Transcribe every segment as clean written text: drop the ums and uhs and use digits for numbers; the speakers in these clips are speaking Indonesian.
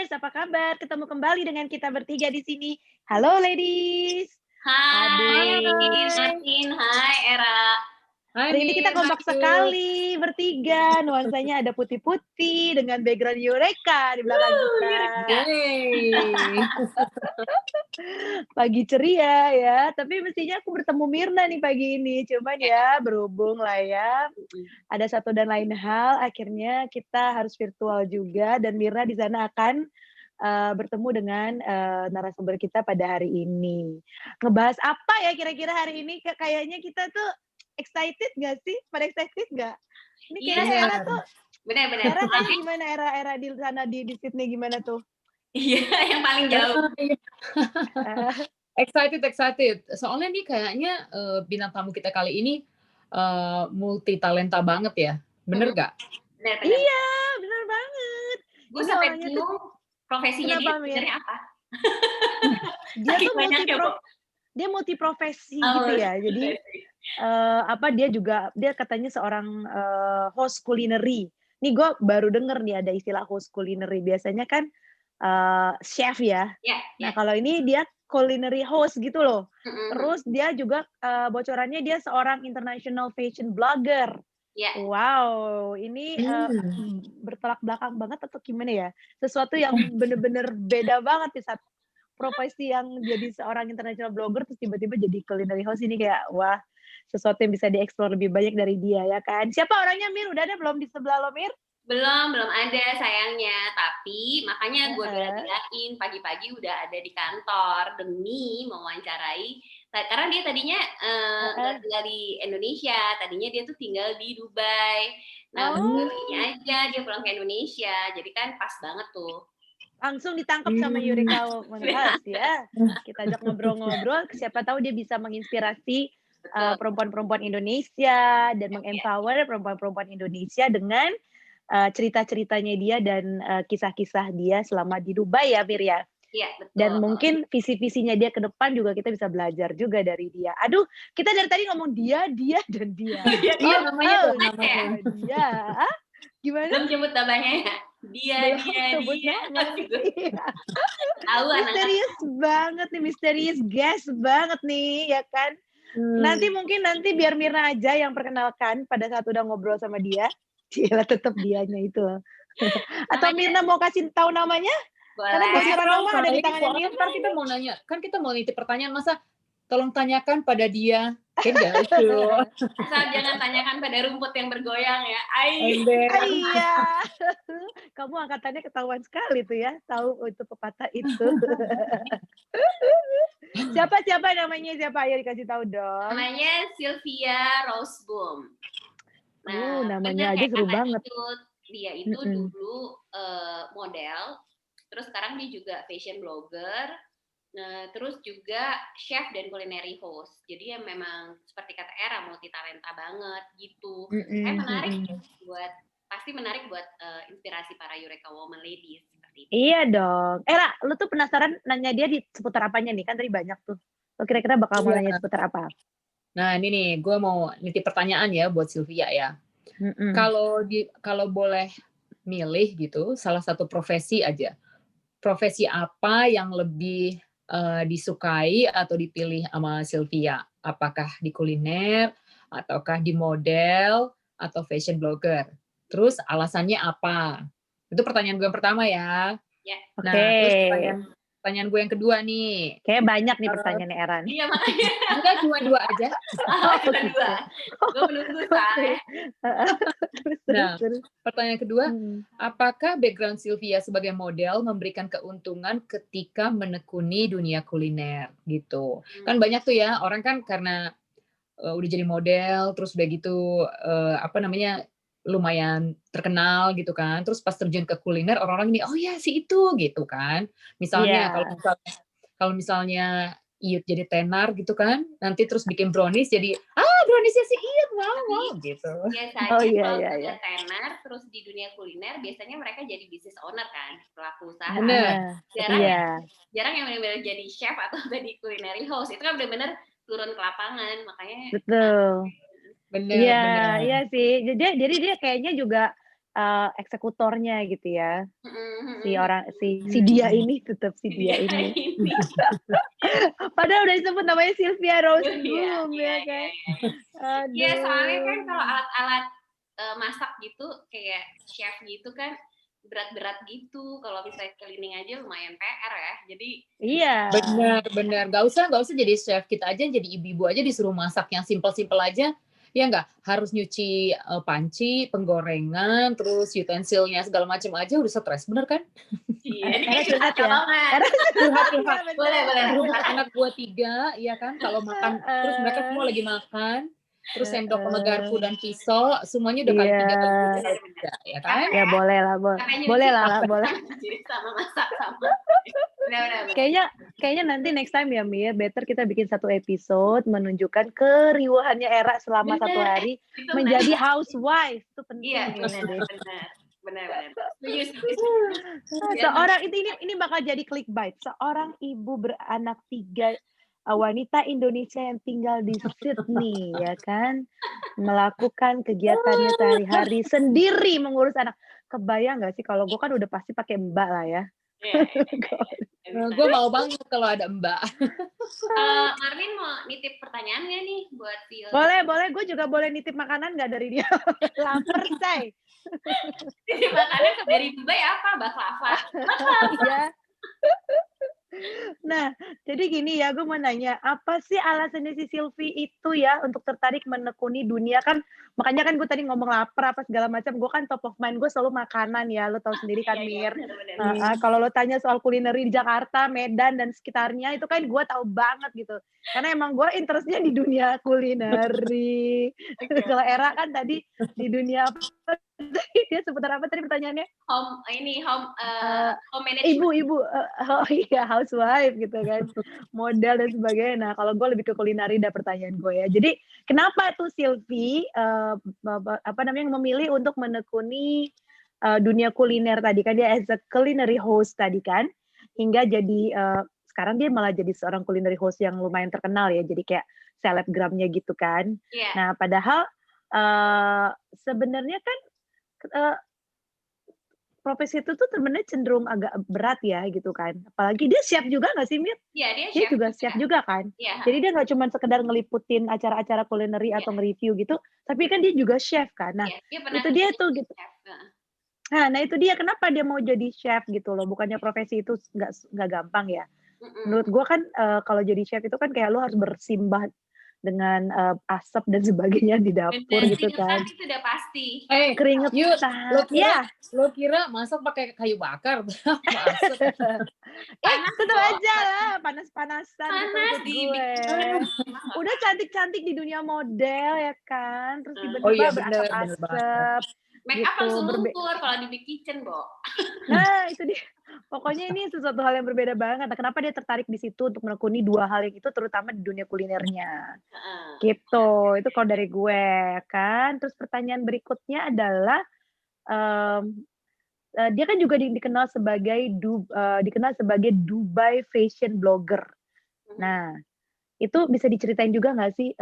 guys, apa kabar? Ketemu kembali dengan kita bertiga di sini. Halo ladies. Hai Aduh. Martin, hai Era. Hai Hari ini kita Mir, kompak hai. sekali bertiga. Nuansanya ada putih-putih dengan background Eureka di belakang kita. Eureka. Yeay. Pagi ceria ya. Tapi mestinya aku bertemu Mirna nih pagi ini. Cuman ya berhubung lah ya. Ada satu dan lain hal, akhirnya kita harus virtual juga. Dan Mirna di sana akan bertemu dengan narasumber kita pada hari ini. Ngebahas apa ya kira-kira hari ini? Kayaknya kita tuh excited nggak sih? Pada excited nggak? Ini Iya, kayaknya Era tuh, benar-benar. Era kayaknya gimana era di sana di Sydney gimana tuh? Iya, yang paling jauh. Excited. Soalnya nih kayaknya bintang tamu kita kali ini multi talenta banget ya. Bener gak? Benar. Iya, bener banget. Gue Ini sampai orangnya tuh bingung profesinya dia kenapa, Mir? sebenarnya apa? Dia Saking tuh banyaknya, Bu. dia multiprofesi Oh, gitu ya. Jadi dia juga dia katanya seorang host culinary. Nih gue baru denger nih ada istilah host culinary. Biasanya kan chef ya. Ya, Nah kalau ini dia culinary host gitu loh. Mm-mm. Terus dia juga bocorannya dia seorang international fashion blogger. Ya. Wow, ini bertolak belakang banget atau gimana ya? Sesuatu yang bener-bener beda banget nih saat profesi yang jadi seorang international blogger terus tiba-tiba jadi culinary host ini kayak wah sesuatu yang bisa dieksplor lebih banyak dari dia ya kan. Siapa orangnya Mir? Udah ada belum di sebelah lo Mir? Belum ada sayangnya. Tapi makanya gue bela-belain pagi-pagi udah ada di kantor demi mewawancarai. Karena dia tadinya nggak tinggal di Indonesia, tadinya dia tuh tinggal di Dubai. Nah, barunya aja dia pulang ke Indonesia, jadi kan pas banget tuh. Langsung ditangkap sama Eureka Women's ya. Kita ajak ngobrol-ngobrol, siapa tahu dia bisa menginspirasi perempuan-perempuan Indonesia dan mengempower perempuan-perempuan Indonesia dengan cerita-ceritanya dia dan kisah-kisah dia selama di Dubai ya Mir ya. Iya, betul. Dan mungkin visi-visinya dia ke depan juga kita bisa belajar juga dari dia. Aduh, kita dari tadi ngomong dia dan dia. Iya namanya dia. Gimana? Belum nyebut namanya ya. Dia. Tahu misterius banget nih, misterius guest banget nih, ya kan? Nanti biar Mirna aja yang perkenalkan pada saat udah ngobrol sama dia. Cila tetap dianya itu. Atau Mirna mau kasih tahu namanya? Boleh. Karena bocoran nama ada di tangannya Mirna. Ntar kita mau nanya, kan kita mau nitip pertanyaan, masa tolong tanyakan pada dia. Kan gitu. Asal jangan tanyakan pada rumput yang bergoyang ya. Iya. Kamu angkatannya ketahuan sekali tuh ya. Tahu itu pepatah itu. Siapa namanya? Siapa? Ayo dikasih tahu dong. Namanya Sylvia Roseboom. Nah, namanya aja seru banget. Dia itu dulu model, terus sekarang dia juga fashion blogger, terus juga chef dan culinary host. Jadi ya memang seperti kata Era multi talenta banget gitu. Pasti menarik buat inspirasi para Eureka Woman ladies seperti itu. Iya dong. Era, lu tuh penasaran nanya dia di seputar apanya nih? Kan tadi banyak tuh. Lo kira-kira bakal mau nanya seputar apa? Nah ini nih, gue mau nitip pertanyaan ya buat Sylvia ya. Kalau boleh milih gitu, salah satu profesi aja. Profesi apa yang lebih disukai atau dipilih sama Sylvia? Apakah di kuliner, ataukah di model, atau fashion blogger? Terus alasannya apa? Itu pertanyaan gue yang pertama ya. Nah, terus pertanyaan gue yang kedua nih. Kayak banyak nih pertanyaan Eran. Iya makanya. Enggak, cuma 2 aja. Cuma 2. Gue menunggu soalnya. Nah, pertanyaan kedua, apakah background Sylvia sebagai model memberikan keuntungan ketika menekuni dunia kuliner gitu? Kan banyak tuh ya, orang kan karena udah jadi model, terus udah gitu lumayan terkenal gitu kan, terus pas terjun ke kuliner orang-orang ini, oh ya si itu gitu kan. Misalnya kalau misalnya Iyut jadi tenar gitu kan, nanti terus bikin brownies jadi browniesnya si Iyut wow gitu. Biasanya kalau tenar terus di dunia kuliner biasanya mereka jadi business owner kan, pelaku usaha. Jarang yang benar-benar jadi chef atau jadi culinary host. Itu kan benar-benar turun ke lapangan, makanya. Betul. Bener. Iya sih. Jadi dia kayaknya juga eksekutornya gitu ya. si dia ini tetap si dia ini. Padahal udah disebut namanya Sylvia Rose Bloom ya kan. Iya, soalnya kan kalau alat-alat masak gitu kayak chef gitu kan berat-berat gitu. Kalau misalnya cleaning aja lumayan PR ya. Jadi iya. Benar. Gak usah jadi chef, kita aja jadi ibu-ibu aja disuruh masak yang simple-simple aja. Ya nggak harus nyuci panci, penggorengan, terus utensilnya segala macam aja udah stres, bener kan? Iya, ini kayak curhat ya. Curhat. Boleh. Rumah anak gua 3, ya kan? Kalau makan, terus mereka semua lagi makan. Terus sendok sama garpu dan pisau, semuanya udah kali 3 kali 3, ya kan? Ya boleh lah. Boleh. Sama masak sama. Benar. Kayaknya nanti next time ya Mir, better kita bikin satu episode menunjukkan keriuhannya Era selama 1 hari menjadi housewife. Itu penting. Iya, benar. Seorang ini bakal jadi clickbait. Seorang ibu beranak 3, wanita Indonesia yang tinggal di Sydney, ya kan, melakukan kegiatannya sehari-hari sendiri mengurus anak. Kebayang nggak sih kalau gue kan udah pasti pakai mbak lah ya. Gue mau banget kalau ada mbak. Marvin mau nitip pertanyaan nggak nih buat Phil? Boleh. Gue juga boleh nitip makanan nggak dari dia? Lapar, say. Nitip makanan dari Dubai apa? Baklava. Iya. Nah, jadi gini ya, gue mau nanya, apa sih alasannya si Sylvie itu ya untuk tertarik menekuni dunia kan? Makanya kan gue tadi ngomong lapar apa segala macam, gue kan top of mind gue selalu makanan ya, lo tau sendiri kan Mir. Kalau lo tanya soal kulineri di Jakarta, Medan dan sekitarnya itu kan gue tahu banget gitu. Karena emang gue interestnya di dunia kulineri. Kalau Era kan tadi di dunia apa? Dia seputar apa tadi pertanyaannya? Home management. Ibu, housewife gitu kan, model dan sebagainya. Nah, kalau gue lebih ke kulineri dah pertanyaan gue ya. Jadi kenapa tuh Sylvie memilih untuk menekuni dunia kuliner tadi kan, dia as a culinary host tadi kan, hingga jadi sekarang dia malah jadi seorang culinary host yang lumayan terkenal ya, jadi kayak selebgramnya gitu kan. Yeah. Nah, padahal sebenarnya kan profesi itu tuh sebenarnya cenderung agak berat ya gitu kan. Apalagi dia chef juga nggak sih Mir? Iya, dia juga chef juga kan. Yeah. Jadi dia nggak cuma sekedar ngeliputin acara-acara kulineri atau nge-review gitu, tapi kan dia juga chef kan. Nah, itu dia tuh gitu. Nah, itu dia kenapa dia mau jadi chef gitu loh. Bukannya profesi itu nggak gampang ya. Menurut gue kan kalau jadi chef itu kan kayak lo harus bersimbah dengan asap dan sebagainya di dapur gitu kan. Itu udah pasti. Keringetan. Lo kira masak pakai kayu bakar? Tetap aja lah, panas-panasan. Panas gue. Udah cantik-cantik di dunia model ya kan. Terus tiba-tiba berasap-asap. Make up langsung luntur kalau di big kitchen, Bo. Nah, itu dia. Pokoknya ini sesuatu hal yang berbeda banget. Nah, kenapa dia tertarik di situ untuk menekuni 2 hal yang itu, terutama di dunia kulinernya. Gitu. Itu kalau dari gue kan. Terus pertanyaan berikutnya adalah dia kan juga dikenal sebagai Dubai fashion blogger. Nah, itu bisa diceritain juga nggak sih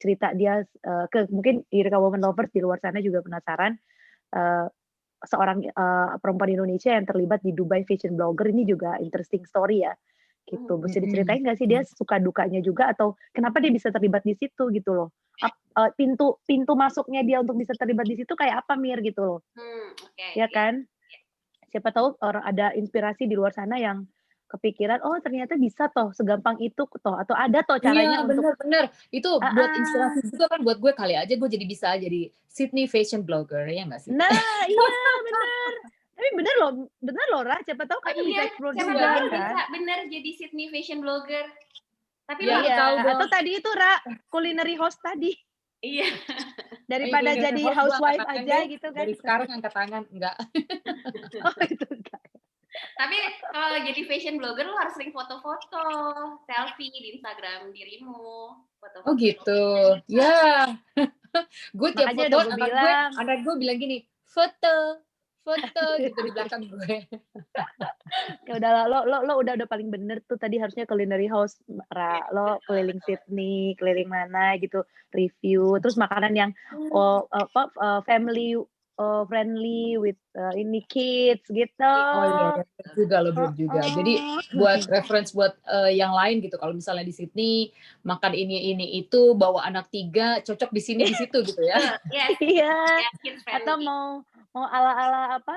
cerita dia mungkin Eureka Woman Lovers di luar sana juga penasaran seorang perempuan Indonesia yang terlibat di Dubai fashion blogger, ini juga interesting story ya gitu. Bisa diceritain nggak sih dia suka dukanya juga, atau kenapa dia bisa terlibat di situ gitu loh? Pintu masuknya dia untuk bisa terlibat di situ kayak apa Mir gitu loh? Ya kan? Siapa tahu orang ada inspirasi di luar sana yang kepikiran, oh ternyata bisa toh segampang itu toh, atau ada toh caranya untuk bener. Itu buat inspirasi juga kan buat gue, kali aja gue jadi bisa jadi Sydney fashion blogger, ya nggak sih? Nah iya bener. Tapi bener loh Ra, siapa tahu kan bisa explore juga kan. Bener jadi Sydney fashion blogger. Tapi atau tadi itu Ra, culinary host tadi. Iya. Daripada jadi housewife aja gitu kan. Dari sekarang angkat tangan, enggak. Oh itu enggak. Tapi kalau jadi fashion blogger lu harus sering foto-foto, selfie di Instagram dirimu. Foto-foto. Oh gitu. Ya. Gue tiap foto anak gue bilang gini, foto gitu di belakang gue. Ya udahlah, lo udah paling bener tuh tadi, harusnya culinary house Ra. Lo keliling Sydney, keliling mana gitu, review, terus makanan yang family friendly with ini kids gitu. Oh iya, bener juga loh, bener juga. Jadi buat reference buat yang lain gitu. Kalau misalnya di Sydney makan ini itu bawa anak 3 cocok di sini di situ gitu ya. Yes. Iya. Yeah, kids Atau friendly. mau ala-ala apa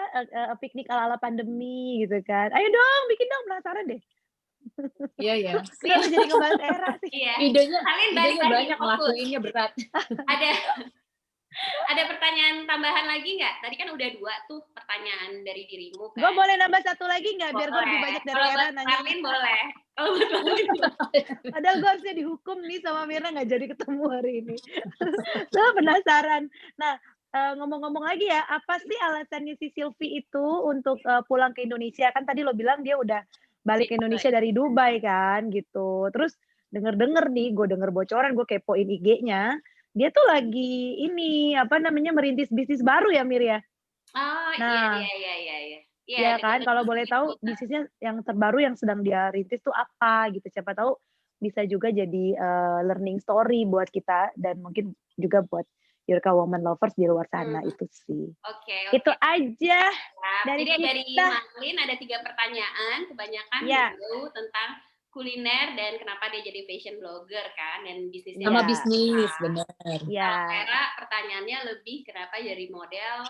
piknik ala-ala pandemi gitu kan. Ayo dong, bikin dong, penasaran deh. Iya ya. Kenapa jadi ngebahas era sih? Iya. Idenya Kalian balik lagi, banyak, fokus. ngelakuinnya berat. Ada pertanyaan tambahan lagi nggak? Tadi kan udah 2 tuh pertanyaan dari dirimu kan. Gue boleh nambah satu lagi nggak biar gue Boleh. lebih banyak dari Kalau Era buat nanya. Marlin boleh. Kalau buat Marlin Padahal gue harusnya dihukum nih sama Mirna nggak jadi ketemu hari ini. So penasaran. Nah, ngomong-ngomong lagi ya, apa sih alasannya si Sylvie itu untuk pulang ke Indonesia? Kan tadi lo bilang dia udah balik ke Indonesia dari Dubai kan gitu. Terus denger-denger nih, gue denger bocoran, gue kepoin IG-nya. Dia tuh lagi ini, apa namanya, merintis bisnis baru ya Mir ya? Oh, Nah, iya. ya kan, kalau boleh tahu bisnisnya yang terbaru yang sedang dia rintis tuh apa gitu. Siapa tahu bisa juga jadi learning story buat kita dan mungkin juga buat Eureka Woman Lovers di luar sana itu sih. Oke. Itu aja dari Jadi kita. dari Marlin ada 3 pertanyaan, kebanyakan dulu tentang kuliner dan kenapa dia jadi fashion blogger kan dan bisnisnya sama bisnis, benar. Kalau Vera pertanyaannya lebih kenapa jadi model,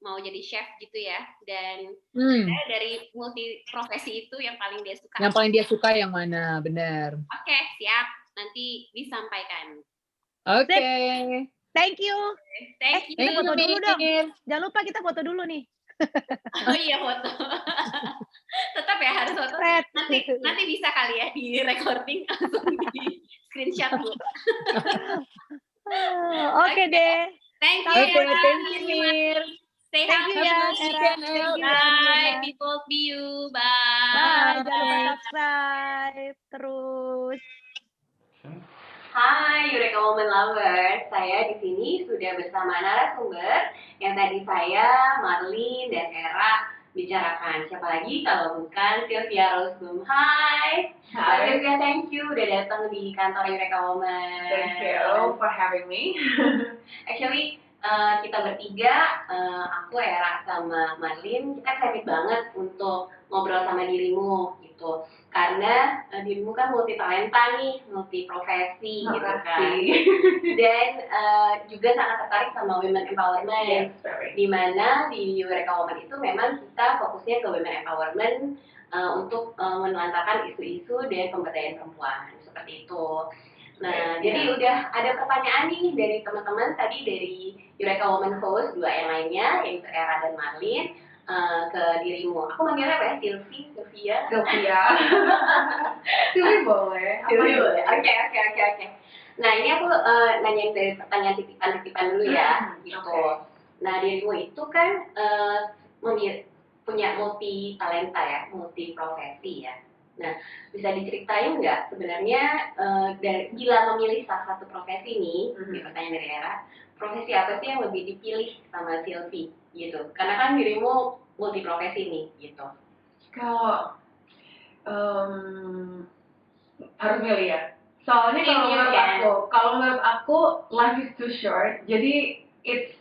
mau jadi chef gitu ya, dan dari multi profesi itu yang paling dia suka. Yang paling dia suka yang mana, benar. Oke, siap. Nanti disampaikan. Oke. Thank you. Thank you. Kita foto dulu dong. Jangan lupa kita foto dulu nih. Oh iya, foto. Tetap ya harus foto. Nanti bisa kali ya di recording langsung di screenshot Bu. Oke deh. Thank you. Thank you, Mir. Stay healthy ya, Era. Thank you. Bye. People see you. Bye. Bye. Jangan lupa subscribe terus. Hai Eureka Woman Lovers, saya di sini sudah bersama narasumber yang tadi saya, Marlin, dan Era bicarakan. Siapa lagi kalau bukan Sylvia Roseboom. Hai. Sylvia, thank you udah datang di kantor Eureka Woman. Thank you for having me. Actually, kita bertiga, aku, Era, sama Marlin, kita excited banget untuk ngobrol sama dirimu gitu. Karena dirimu kan multi talenta nih, multi profesi gitu kan. Dan juga sangat tertarik sama women empowerment. Yes, di mana di Eureka Woman itu memang kita fokusnya ke women empowerment untuk menelantarkan isu-isu dan pemberdayaan perempuan seperti itu. Nah, jadi udah ada pertanyaan nih dari teman-teman tadi dari Eureka Woman host 2 yang lainnya, yaitu Era dan Marlin, ke dirimu. Aku manggilnya apa ya? Sylvia. Sylvie boleh. Oke. Nah, ini aku nanyain dari pertanyaan titipan dulu ya, gitu. Okay. Nah, dirimu itu kan punya multi talenta ya, multi profesi ya. Nah, bisa diceritain nggak sebenarnya bila memilih salah satu profesi nih, ini pertanyaan dari Era, profesi apa sih yang lebih dipilih sama Sylvie gitu? Karena kan dirimu multi profesi nih gitu. Kalau harus milih ya. Soalnya kalau menurut aku life is too short. Jadi it's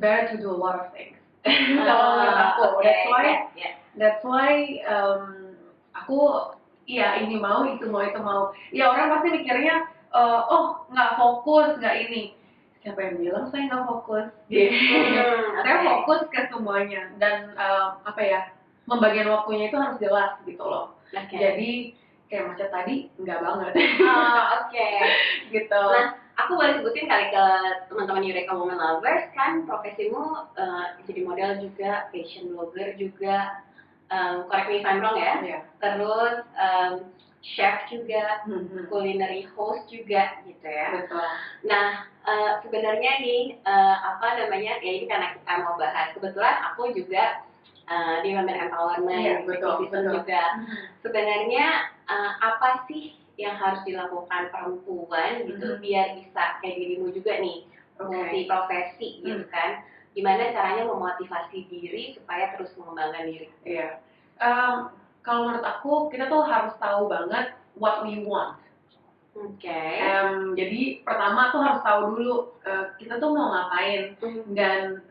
better to do a lot of things. Kalau menurut aku, that's why aku ini mau itu mau. Ya orang pasti mikirnya nggak fokus, nggak ini. Siapa yang bilang saya nggak fokus? Saya fokus ke semuanya dan pembagian waktunya itu harus jelas gitu loh. Jadi kayak macet tadi nggak banget. Gitu. Nah, aku boleh sebutin kali ke teman-teman Eureka Woman Lovers kan profesimu jadi model juga, fashion blogger juga, correct me if I'm wrong ya. Yeah. Terus chef juga, culinary host juga gitu ya. Betul. Nah, sebenarnya nih ya ini karena kita mau bahas. Kebetulan aku juga di Women Empowerment, betul. juga. Sebenarnya apa sih yang harus dilakukan perempuan gitu biar bisa kayak dirimu juga nih, multi profesi gitu kan? Gimana caranya memotivasi diri supaya terus mengembangkan diri? Iya. Kalau menurut aku kita tuh harus tahu banget what we want. Oke. Jadi pertama tuh harus tahu dulu kita tuh mau ngapain dan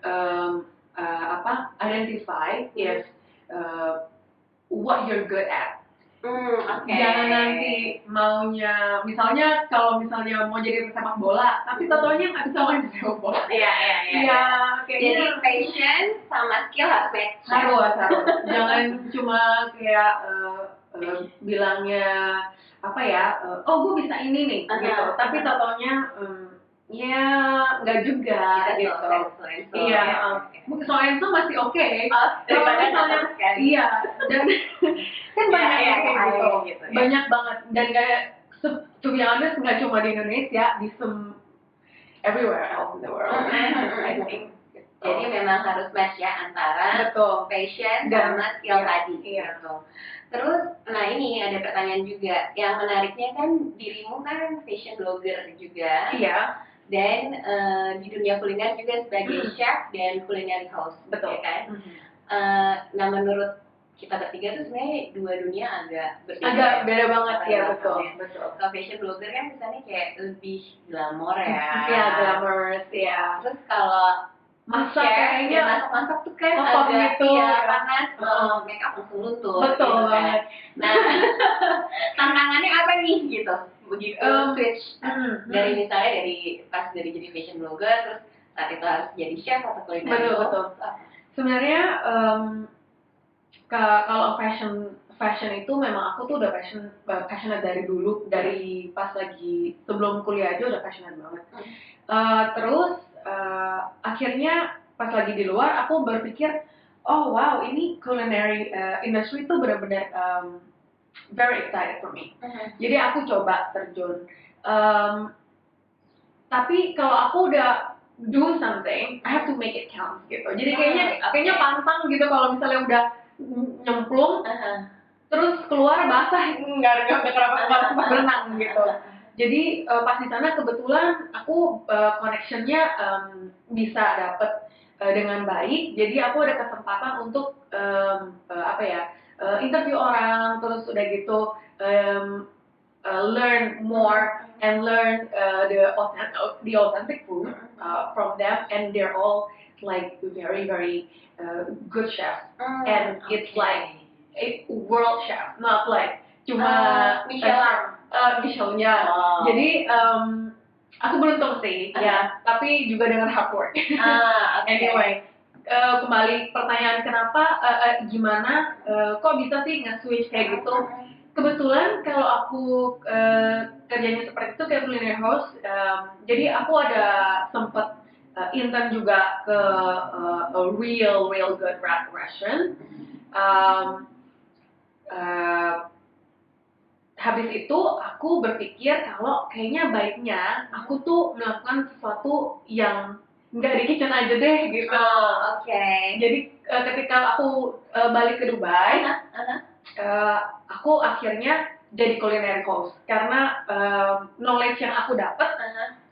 identify if what you're good at. Jangan nanti maunya, misalnya kalau misalnya mau jadi pesepak bola, tapi totalnya nggak bisa main sepak bola. Iya. Jadi passion sama skill harus match. Harus. Jangan cuma kayak bilangnya oh gue bisa ini nih, gitu. Tapi totalnya ya nggak juga gitu. Iya. Soalnya itu masih oke. Daripada sama sekali. Iya. Dan kan banyak gitu. Banyak banget dan kayak to be honest nggak cuma di Indonesia, di everywhere else in the world. I think. Jadi memang harus match ya antara passion sama skill tadi. Gitu. Terus, nah ini ada pertanyaan juga. Yang menariknya kan dirimu kan fashion blogger juga. Iya. Dan di dunia kuliner juga sebagai chef dan culinary host. Betul. Ya kan? Nah menurut kita bertiga tuh sebenarnya dua dunia agak berbeda. Agak beda banget ya, betul. Kalau fashion blogger kan misalnya kayak lebih glamor ya. Iya, glamorous ya. Terus kalau masak kayaknya masak tuh kan agak gitu ya, panas, make up langsung luntur. Betul gitu banget. Kan. Nah, tantangannya apa nih gitu? Begitu switch dari misalnya dari jadi fashion blogger terus saat itu harus jadi chef atau culinary. Betul. Sebenarnya kalau fashion itu memang aku tuh udah passionate dari dulu, dari pas lagi sebelum kuliah aja udah passionate banget. Terus akhirnya pas lagi di luar aku berpikir, oh wow, ini culinary industry itu benar-benar very excited for me. Jadi aku coba terjun. Tapi kalau aku udah do something, I have to make it count gitu. Jadi kayaknya pantang gitu kalau misalnya udah nyemplung, terus keluar basah, nggak sempat berenang gitu. Jadi pas di sana kebetulan aku connectionnya bisa dapet dengan baik. Jadi aku ada kesempatan untuk interview orang, terus udah gitu learn more and learn the authentic food from them, and they're all like very very good chefs, and it's like a world chef, not like cuma Michelin-nya. Jadi aku beruntung sih, ya, tapi juga dengan hard work. Anyway, kembali pertanyaan kenapa, gimana, kok bisa sih nge-switch kayak gitu? Kebetulan kalau aku kerjanya seperti itu kayak culinary host, jadi aku ada sempet intern juga ke a real good restaurant. Habis itu aku berpikir kalau kayaknya baiknya aku tuh melakukan sesuatu yang nggak di kitchen aja deh gitu. Jadi ketika aku balik ke Dubai, aku akhirnya jadi culinary host karena knowledge yang aku dapat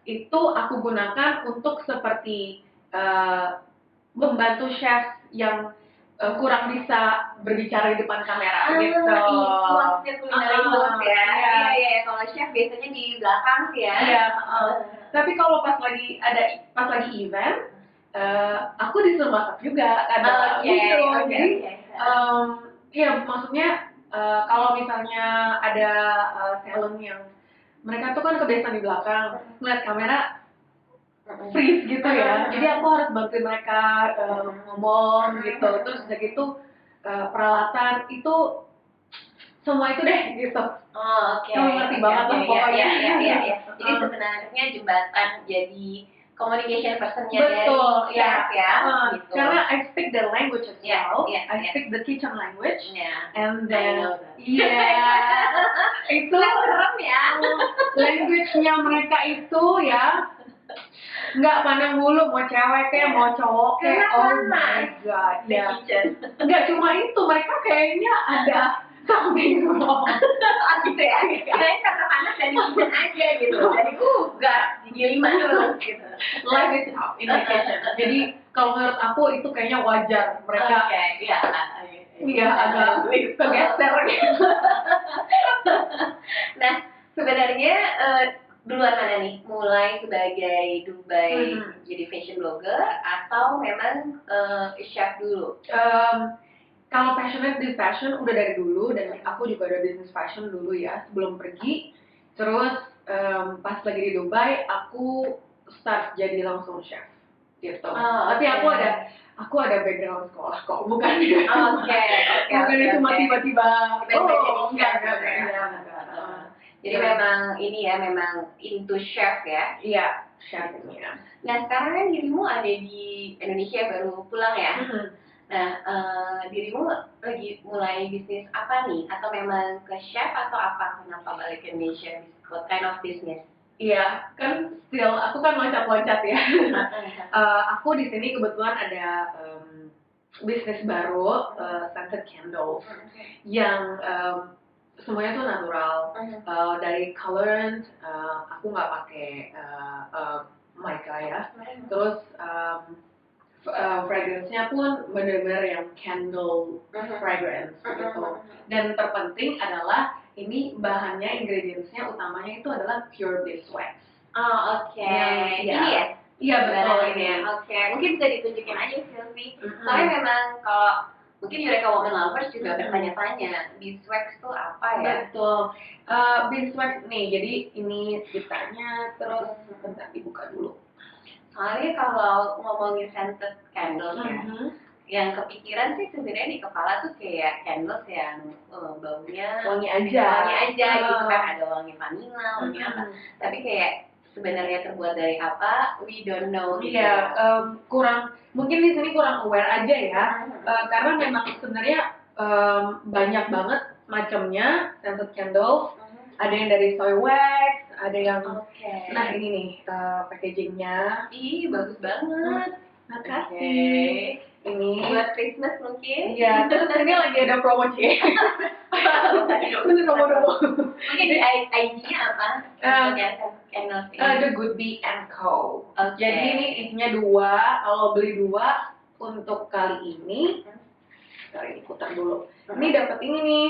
itu aku gunakan untuk seperti membantu chef yang kurang bisa berbicara di depan kamera gitu. Itu maksudnya culinary host ya. Iya. Kalau chef biasanya di belakang sih ya. Iya. Tapi kalau pas lagi event, aku disuruh masak juga kadang gitu. Jadi ya maksudnya kalau misalnya ada talent yang mereka tuh kan kebiasaan di belakang ngeliat kamera freeze gitu ya, jadi aku harus bantuin mereka ngomong gitu, terus udah gitu peralatan itu semua itu deh gitu. Kamu ngerti banget lah pokoknya. Iya. Jadi sebenarnya jembatan jadi communication personnya betul, dari chef ya. Gitu. Karena I speak the language as well. I speak the kitchen language. I And know then that. itu serem ya. Language-nya mereka itu ya nggak pandang bulu mau cewek kayak mau cowok kayak oh my god ya. Nggak cuma itu, mereka kayaknya ada something wrong. Gitu ya. Kirain karena panas dari kitchen aja gitu. Jadi nggak giliman terus gitu. Life is up in the kitchen. Jadi kalau menurut aku itu kayaknya wajar mereka. Iya, agak kegeser gitu. Nah, sebenarnya duluan mana nih? Mulai sebagai Dubai jadi fashion blogger atau memang chef dulu? Kalau passionate di fashion udah dari dulu, dan aku juga ada bisnis fashion dulu ya sebelum pergi. Terus pas lagi di Dubai aku start jadi langsung chef gitu. Tapi aku ada background sekolah kok, bukan bukan cuma tiba-tiba enggak. Jadi memang ini ya, memang into chef ya? Iya, chef ini ya. Nah sekarang kan dirimu ada di Indonesia, baru pulang ya? Nah dirimu lagi mulai bisnis apa nih? Atau memang ke chef atau apa? Kenapa balik ke Indonesia? What kind of business? Iya, kan still aku kan loncat-loncat ya. Aku di sini kebetulan ada bisnis baru, scented candles, yang semuanya tuh natural, dari colorant, aku nggak pakai mica ya, terus fragrance-nya pun benar-benar yang candle fragrance gitu. Dan terpenting adalah ini bahannya, ingredients-nya utamanya itu adalah pure beeswax. Ini ya? Iya betul ini. Mungkin bisa ditunjukin aja Sylvie. Soalnya memang kalau mungkin Eureka Woman Lovers juga bertanya-tanya, beeswax itu apa ya? Betul. Beeswax nih, jadi ini ceritanya, terus bentar dibuka dulu. Soalnya kalau ngomongin scented candles yang kepikiran sih sebenarnya di kepala tuh kayak candles yang baunya wangi aja gitu kan, ada wangi vanilla, wangi apa. Tapi kayak sebenarnya terbuat dari apa, we don't know gitu. Iya, mungkin di sini kurang aware aja ya, karena memang sebenarnya banyak banget macamnya scented candles. Ada yang dari soy wax, ada yang nah ini nih packagingnya. Ih bagus banget. Makasih. Ini buat Christmas mungkin. Iya, terus ini lagi ada promo sih. Ini promo. Mungkin di IG-nya apa? The Good Bee and Co. Jadi ini isinya 2, kalau beli 2 untuk kali ini. Ini putar dulu. Ini dapat ini nih.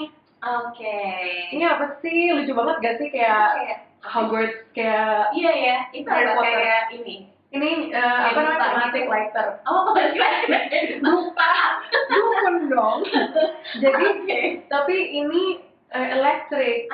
Ini apa sih? Lucu banget gak sih, kayak Hogwarts, kayak iya ya, itu apa kayak ini. Ini apa namanya, plastic lighter. Plastic lighter. Lupa, dukun dong. Jadi, tapi ini elektrik.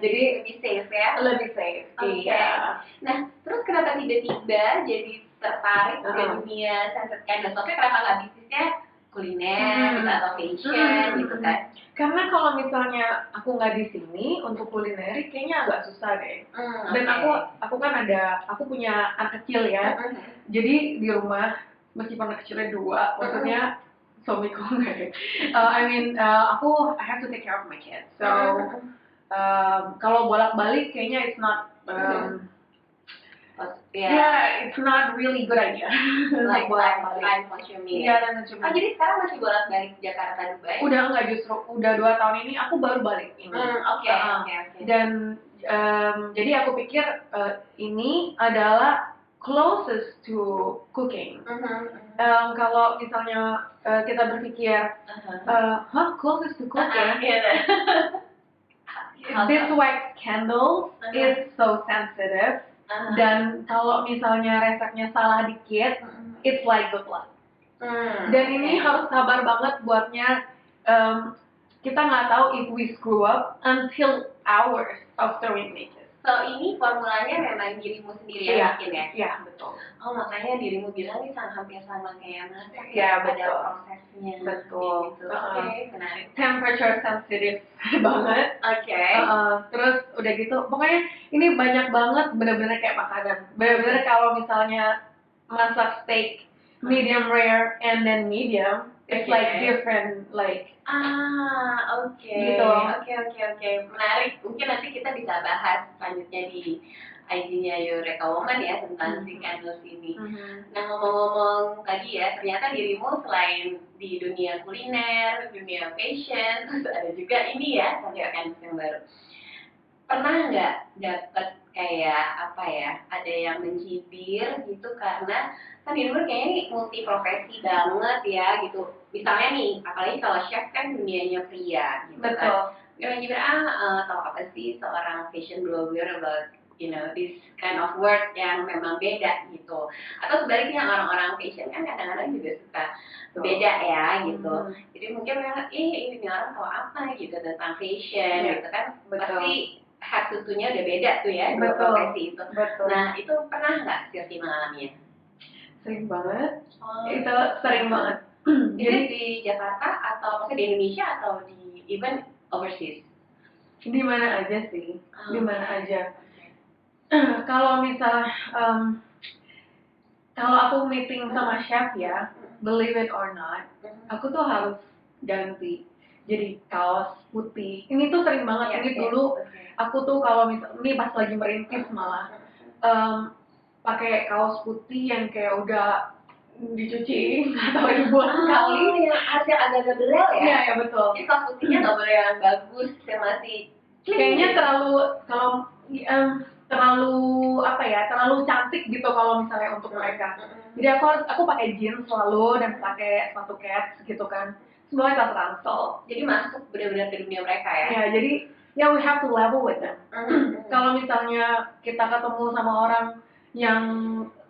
Jadi lebih safe ya. Lebih safe. Iya. Nah, terus kenapa tiba-tiba jadi tertarik ke dunia scented candles? Oke, kenapa nggak bisnisnya kuliner atau fashion gitu kan? Karena kalau misalnya aku nggak di sini untuk kulineri, kayaknya agak susah deh. Dan aku kan aku punya anak kecil ya. Jadi di rumah, meskipun anak kecilnya 2, maksudnya suamiku nggak. I have to take care of my kids. So kalau bolak-balik kayaknya it's not. It's not really good idea. Like time consuming. Iya, time consuming. Jadi sekarang masih bolak-balik Jakarta Dubai? Udah enggak, justru udah 2 tahun ini aku baru balik ini. Oke. Dan jadi aku pikir ini adalah closest to cooking. Kalau misalnya kita berpikir, closest to cooking? Beeswax candles is so sensitive. Dan kalau misalnya resepnya salah dikit, it's like good luck. Dan ini harus sabar banget buatnya. Kita nggak tahu if we screw up until hours after we make it. So ini formulanya memang dirimu sendiri yang bikin ya? Iya, betul. Oh, makanya dirimu bilang ini hampir sama kayak masak. Iya, ada prosesnya. Betul. Gitu. Oke, menarik. Temperature sensitive banget. Terus udah gitu, pokoknya ini banyak banget, bener-bener kayak makanan. Bener-bener kalau misalnya masak steak medium rare and then medium, it's like different, like gitu. Oke. Menarik. Mungkin nanti kita bisa bahas selanjutnya di IG-nya Eureka Woman ya tentang si candles ini. Nah, ngomong-ngomong tadi ya, ternyata dirimu selain di dunia kuliner, dunia fashion, terus ada juga ini ya, candles yang baru. Pernah nggak dapet kayak apa ya, ada yang mencibir gitu karena kan dirimu kayaknya nih multi profesi banget ya gitu. Misalnya nih, apalagi kalau chef kan dunianya pria gitu. Betul. Kan. Gibran tahu apa sih seorang fashion blogger about this kind of work yang memang beda gitu. Atau sebaliknya orang-orang fashion kan kadang-kadang juga suka beda ya gitu. Jadi mungkin mereka, ini orang tahu apa gitu tentang fashion gitu kan. Pasti hatutunya udah beda tuh ya, dua profesi itu. Nah itu pernah nggak Silvi mengalaminya? Sering banget. Itu sering banget. Jadi di Jakarta atau maksudnya di Indonesia atau di even overseas? Di mana aja sih, di mana aja. Kalau misal kalau aku meeting sama chef ya, believe it or not, aku tuh harus ganti jadi kaos putih. Ini tuh sering banget. Ini dulu aku tuh kalau misal ini pas lagi merintis malah pakai kaos putih yang kayak udah dicuci atau ribuan kali. Hasil agak-agak belel ya? Iya, ya betul. Jadi kaos putihnya nggak boleh yang bagus, yang masih kayaknya terlalu cantik gitu kalau misalnya untuk mereka. Jadi aku pakai jeans selalu dan pakai sepatu cats gitu kan. Semuanya tas ransel. Jadi masuk benar-benar ke dunia mereka ya. Ya, jadi we have to level with them. Kalau misalnya kita ketemu sama orang yang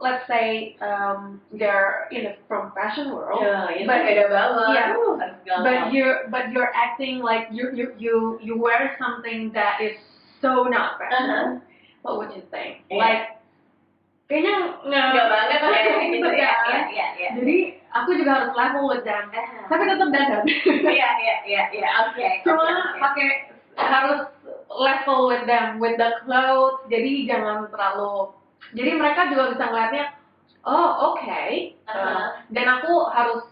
let's say they're from fashion world, but beda banget. But you're acting like you wear something that is so not fashion. What would you think? Like kayaknya nggak banget gitu ya. Jadi aku juga harus level with them. Tapi tetap dandan. Iya. Oke. Cuma pakai harus level with them with the clothes. Jadi jangan terlalu. Jadi mereka juga bisa ngeliatnya, oh okay. Dan aku harus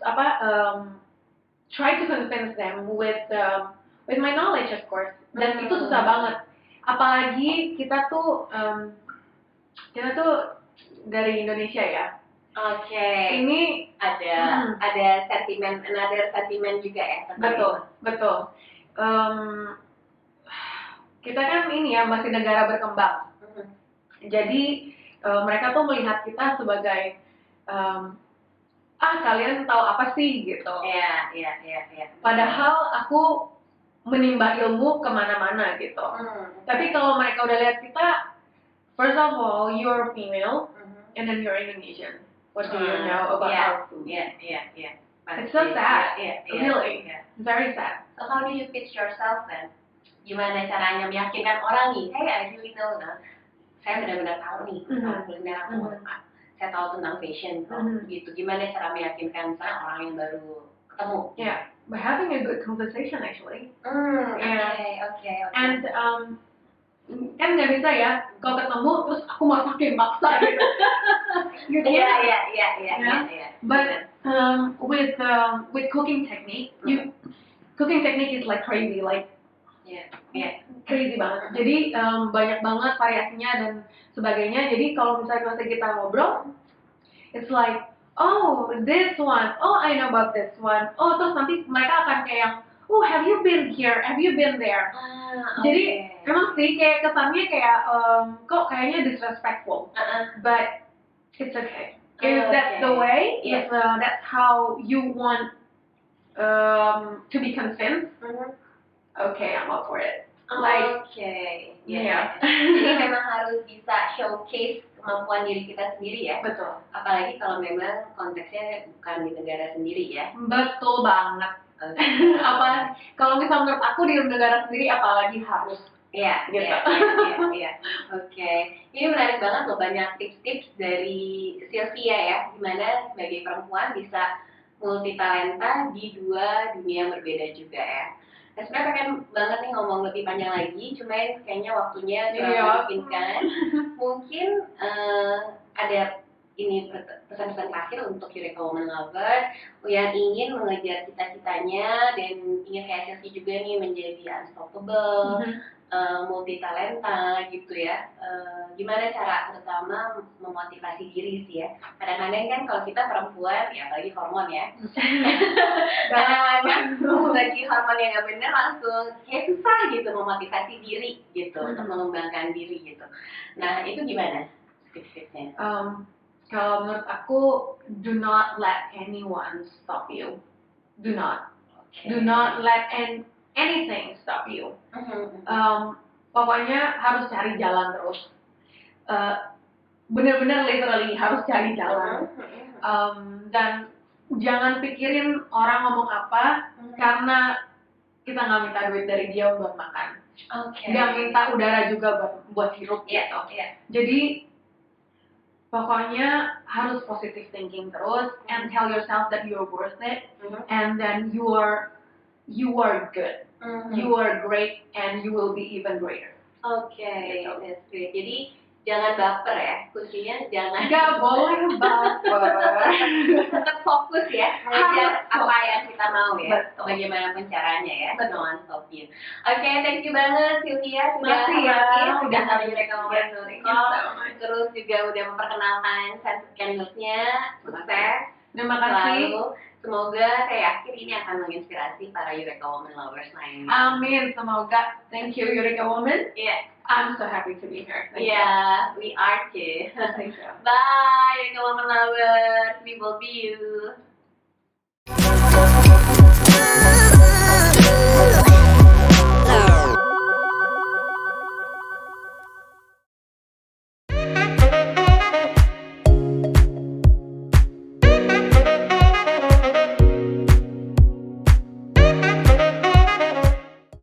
try to convince them with my knowledge of course. Dan itu susah banget. Apalagi kita tuh dari Indonesia ya. Oke. Ini ada sentimen juga ya. Betul. Kita kan ini ya masih negara berkembang. Jadi mereka tuh melihat kita sebagai kalian tahu apa sih gitu. Iya. Padahal aku menimba ilmu kemana-mana gitu. Tapi kalau mereka udah lihat kita, first of all, you're female, and then you're Indonesian. What do you know about our food? Yeah. It's so sad. Really, very sad. So how do you pitch yourself then? Gimana caranya meyakinkan orang nih? Hey, I really know saya benar-benar tahu nih tentang kuliner aku. Saya tahu tentang fashion gitu. Gimana cara meyakinkan misalnya orang yang baru ketemu? By having a good conversation actually. Okay. And kan nggak bisa ya kalau ketemu terus aku masakin maksa gitu. Iya. But with cooking technique, cooking technique is like crazy, like crazy banget. Jadi banyak banget variasinya dan sebagainya. Jadi kalau misalnya kita ngobrol, it's like, oh this one, oh I know about this one. Oh terus nanti mereka akan kayak, oh have you been here, have you been there. Jadi emang sih kayak kesannya kayak kok kayaknya disrespectful, but it's okay. If that's the way, if that's how you want to be convinced, okay, I'm up for it. Jadi memang harus bisa showcase kemampuan diri kita sendiri ya. Betul. Apalagi kalau memang konteksnya bukan di negara sendiri ya. Betul banget. Apa kalau misalnya menurut aku di negara sendiri apalagi harus. Iya. Oke. Ini menarik banget loh, banyak tips-tips dari Sylvia ya, gimana sebagai perempuan bisa multi talenta di dua dunia yang berbeda juga ya. Nah, sebenarnya pengen banget nih ngomong lebih panjang lagi, cuman kayaknya waktunya kurang memungkinkan. Mungkin ada ini pesan-pesan terakhir untuk Eureka Woman Lover yang ingin mengejar cita-citanya dan ingin kayak Sylvie juga nih menjadi unstoppable, multi talenta gitu ya. Gimana cara terutama memotivasi diri sih ya. Kadang-kadang kan kalau kita perempuan ya apalagi hormon ya. Kadang-kadang lagi hormon yang nggak benar langsung kayak susah gitu memotivasi diri gitu untuk mengembangkan diri gitu. Nah itu gimana tips-tipsnya? Kalau menurut aku, do not let anyone stop you. Do not. Do not let anything stop you. Pokoknya harus cari jalan terus. Bener-bener literally harus cari jalan. Dan jangan pikirin orang ngomong apa, karena kita nggak minta duit dari dia buat makan. Nggak minta udara juga buat hirup gitu. Jadi pokoknya harus positive thinking terus, and tell yourself that you're worth it, and then you are good, you are great, and you will be even greater. Gitu. That's great. Jadi jangan baper ya, kuncinya jangan. Gak boleh baper. Tetap fokus ya, mengejar apa yang kita mau ya, bagaimanapun caranya ya. Jangan stop you. Oke, thank you banget Sylvia sudah udah ada Eureka terus juga udah memperkenalkan Scented Candles-nya. Sukses. Terima kasih. Semoga saya yakin ini akan menginspirasi para Eureka Woman lovers lainnya. Amin, semoga. Thank you Eureka Woman. Yeah. I'm so happy to be here. Yeah, we are too. Thank you. Bye Eureka Woman lovers. We will be you.